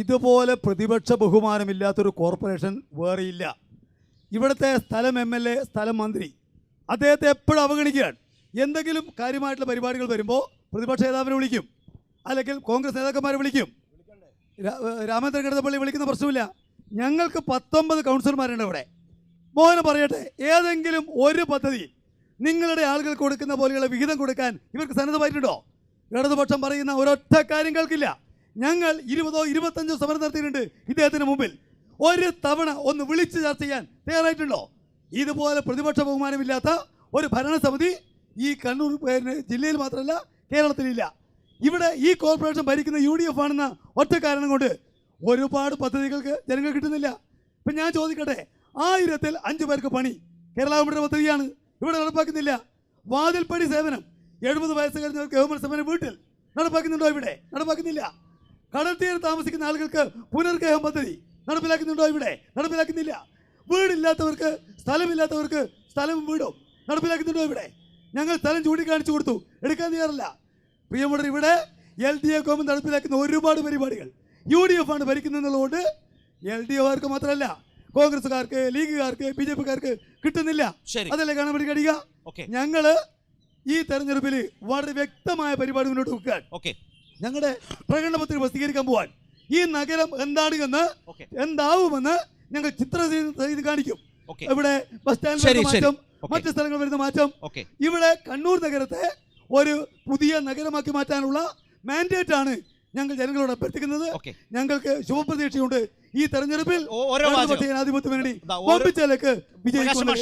ഇതുപോലെ പ്രതിപക്ഷ ബഹുമാനമില്ലാത്തൊരു കോർപ്പറേഷൻ വേറെയില്ല. ഇവിടുത്തെ സ്ഥലം MLA, സ്ഥലം മന്ത്രി, അദ്ദേഹത്തെ എപ്പോഴും അവഗണിക്കുകയാണ്. എന്തെങ്കിലും കാര്യമായിട്ടുള്ള പരിപാടികൾ വരുമ്പോൾ പ്രതിപക്ഷ നേതാവിനെ വിളിക്കും, അല്ലെങ്കിൽ കോൺഗ്രസ് നേതാക്കന്മാരെ വിളിക്കും. രാമേന്ദ്രൻ കടന്നപ്പള്ളി വിളിക്കുന്ന പ്രശ്നമില്ല. ഞങ്ങൾക്ക് 19 കൗൺസിലർമാരുണ്ട് ഇവിടെ. മോഹനം പറയട്ടെ, ഏതെങ്കിലും ഒരു പദ്ധതി നിങ്ങളുടെ ആളുകൾക്ക് കൊടുക്കുന്ന പോലെയുള്ള വിഹിതം കൊടുക്കാൻ ഇവർക്ക് സന്നദ്ധമായിട്ടുണ്ടോ? ഇടതുപക്ഷം പറയുന്ന ഒരൊറ്റ കാര്യം കേൾക്കില്ല. ഞങ്ങൾ 20 or 25 സമരം നടത്തിയിട്ടുണ്ട് ഇദ്ദേഹത്തിന് മുമ്പിൽ. ഒരു തവണ ഒന്ന് വിളിച്ച് ചർച്ച ചെയ്യാൻ തയ്യാറായിട്ടുണ്ടോ? ഇതുപോലെ പ്രതിപക്ഷ ബഹുമാനമില്ലാത്ത ഒരു ഭരണസമിതി ഈ കണ്ണൂർ ജില്ലയിൽ മാത്രമല്ല കേരളത്തിലില്ല. ഇവിടെ ഈ കോർപ്പറേഷൻ ഭരിക്കുന്ന UDF ആണെന്ന ഒറ്റ കാരണം കൊണ്ട് ഒരുപാട് പദ്ധതികൾക്ക് ജനങ്ങൾ കിട്ടുന്നില്ല. ഇപ്പം ഞാൻ ചോദിക്കട്ടെ, 1000-ൽ 5 പേർക്ക് പണി കേരള ഗവൺമെൻറ് പദ്ധതിയാണ്, ഇവിടെ നടപ്പാക്കുന്നില്ല. വാതിൽപ്പടി സേവനം 70 വയസ്സ് കഴിഞ്ഞവർക്ക് ഗവൺമെൻറ് സേവനം വീട്ടിൽ നടപ്പാക്കുന്നുണ്ടോ? ഇവിടെ നടപ്പാക്കുന്നില്ല. കടൽ തീരെ താമസിക്കുന്ന ആളുകൾക്ക് പുനർഗേഹം പദ്ധതി നടപ്പിലാക്കുന്നുണ്ടോ? ഇവിടെ നടപ്പിലാക്കുന്നില്ല. വീടില്ലാത്തവർക്ക്, സ്ഥലമില്ലാത്തവർക്ക് സ്ഥലവും വീടും നടപ്പിലാക്കുന്നുണ്ടോ? ഇവിടെ ഞങ്ങൾ സ്ഥലം ചൂണ്ടിക്കാണിച്ചു കൊടുത്തു, എടുക്കാൻ തയ്യാറല്ല. പ്രിയമുള്ളവർ, ഇവിടെ LDF ഗവൺമെൻറ് നടപ്പിലാക്കുന്ന ഒരുപാട് പരിപാടികൾ UDF ആണ് ഭരിക്കുന്നതുകൊണ്ട് LDF മാത്രമല്ല കോൺഗ്രസ്സുകാർക്ക്, ലീഗുകാർക്ക്, BJP-കാർക്ക് കിട്ടുന്നില്ല. അതല്ലേ കാണാൻ വേണ്ടി കഴിയുക. ഞങ്ങൾ ഈ തെരഞ്ഞെടുപ്പിൽ വളരെ വ്യക്തമായ പരിപാടി മുന്നോട്ട് വെക്കാൻ, ഞങ്ങളുടെ പ്രകടന പത്രിക പ്രസിദ്ധീകരിക്കാൻ പോവാൻ, ഈ നഗരം എന്താണ് എന്ന്, എന്താവുമെന്ന് ഞങ്ങൾ ചിത്രം ചെയ്ത് കാണിക്കും. ഇവിടെ ബസ് സ്റ്റാൻഡ് മാറ്റം, മറ്റു സ്ഥലങ്ങൾ വരുന്ന മാറ്റം, ഇവിടെ കണ്ണൂർ നഗരത്തെ ഒരു പുതിയ നഗരമാക്കി മാറ്റാനുള്ള മാൻഡേറ്റ് ആണ് ഞങ്ങൾ ജനങ്ങളോട് അഭ്യർത്ഥിക്കുന്നത്. ഞങ്ങൾക്ക് ശുഭപ്രതീക്ഷയുണ്ട് ഈ തെരഞ്ഞെടുപ്പിൽ ജനാധിപത്യം വേണ്ടി വിജയിക്കും.